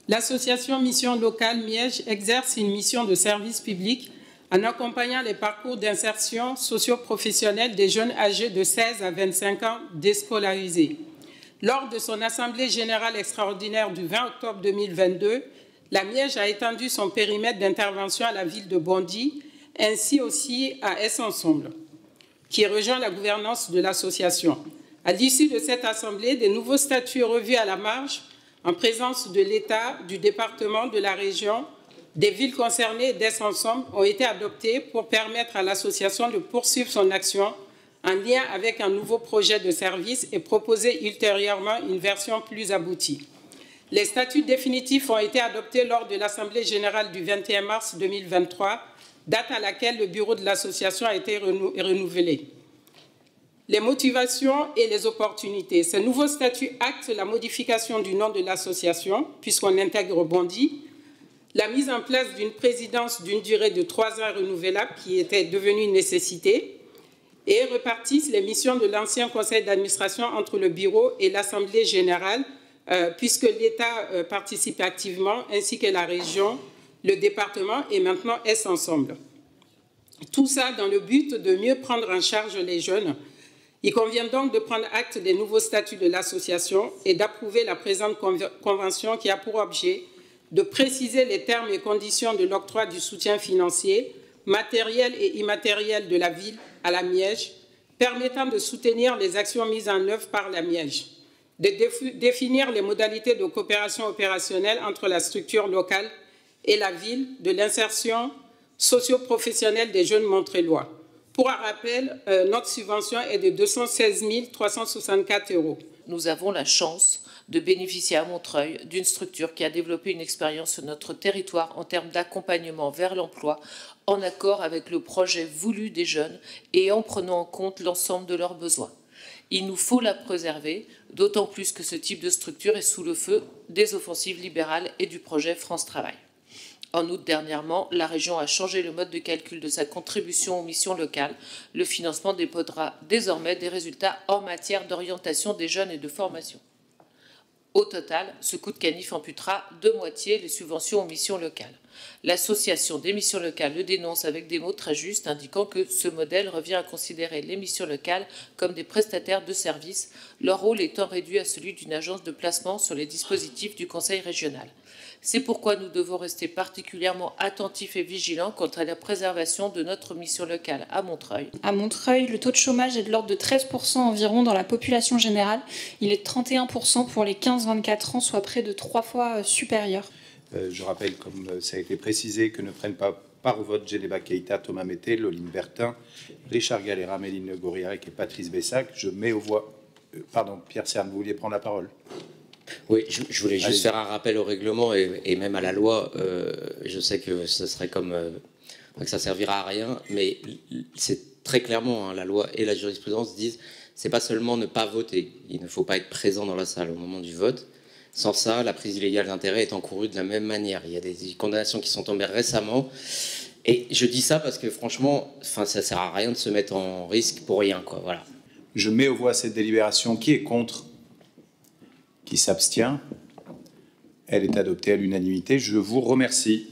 L'association Mission Locale Miège exerce une mission de service public en accompagnant les parcours d'insertion socio-professionnelle des jeunes âgés de 16 à 25 ans déscolarisés. Lors de son Assemblée générale extraordinaire du 20 octobre 2022, la Miège a étendu son périmètre d'intervention à la ville de Bondy, ainsi aussi à Est-Ensemble, qui rejoint la gouvernance de l'association. À l'issue de cette assemblée, des nouveaux statuts revus à la marge, en présence de l'État, du département, de la région, des villes concernées et d'Est-Ensemble, ont été adoptés pour permettre à l'association de poursuivre son action en lien avec un nouveau projet de service et proposer ultérieurement une version plus aboutie. Les statuts définitifs ont été adoptés lors de l'Assemblée générale du 21 mars 2023, date à laquelle le bureau de l'association a été renouvelé. Les motivations et les opportunités. Ce nouveau statut acte la modification du nom de l'association, puisqu'on intègre Bondy, la mise en place d'une présidence d'une durée de 3 ans renouvelable qui était devenue une nécessité, et répartissent les missions de l'ancien conseil d'administration entre le bureau et l'Assemblée générale, puisque l'État participe activement, ainsi que la région, le département et maintenant Est-Ensemble. Tout ça dans le but de mieux prendre en charge les jeunes. Il convient donc de prendre acte des nouveaux statuts de l'association et d'approuver la présente convention qui a pour objet de préciser les termes et conditions de l'octroi du soutien financier, matériel et immatériel de la ville à la Miège, permettant de soutenir les actions mises en œuvre par la Miège, de définir les modalités de coopération opérationnelle entre la structure locale et la ville, de l'insertion socio-professionnelle des jeunes montrélois. Pour un rappel, notre subvention est de 216 364 €. Nous avons la chance de bénéficier à Montreuil d'une structure qui a développé une expérience sur notre territoire en termes d'accompagnement vers l'emploi, en accord avec le projet voulu des jeunes et en prenant en compte l'ensemble de leurs besoins. Il nous faut la préserver, d'autant plus que ce type de structure est sous le feu des offensives libérales et du projet France Travail. En août dernièrement, la région a changé le mode de calcul de sa contribution aux missions locales. Le financement dépendra désormais des résultats en matière d'orientation des jeunes et de formation. Au total, ce coup de canif amputera de moitié les subventions aux missions locales. L'association des missions locales le dénonce avec des mots très justes, indiquant que ce modèle revient à considérer les missions locales comme des prestataires de services, leur rôle étant réduit à celui d'une agence de placement sur les dispositifs du Conseil régional. C'est pourquoi nous devons rester particulièrement attentifs et vigilants quant à la préservation de notre mission locale à Montreuil. À Montreuil, le taux de chômage est de l'ordre de 13% environ dans la population générale. Il est de 31% pour les 15-24 ans, soit près de 3 fois supérieur. Je rappelle, comme ça a été précisé, que ne prennent pas part au vote Djeneba Keïta, Thomas Mété, Loline Bertin, Richard Galera, Méline Goriarec et Patrice Bessac. Je mets aux voix... Pardon, Pierre Cerne, vous vouliez prendre la parole? Oui, je voulais juste faire un rappel au règlement et même à la loi. Je sais que ce serait comme que ça servira à rien, mais c'est très clairement la loi et la jurisprudence disent c'est pas seulement ne pas voter. Il ne faut pas être présent dans la salle au moment du vote. Sans ça, la prise illégale d'intérêt est encourue de la même manière. Il y a des condamnations qui sont tombées récemment. Et je dis ça parce que franchement, ça sert à rien de se mettre en risque pour rien, quoi. Voilà. Je mets aux voix cette délibération. Qui est contre? Qui s'abstient? Elle est adoptée à l'unanimité. Je vous remercie.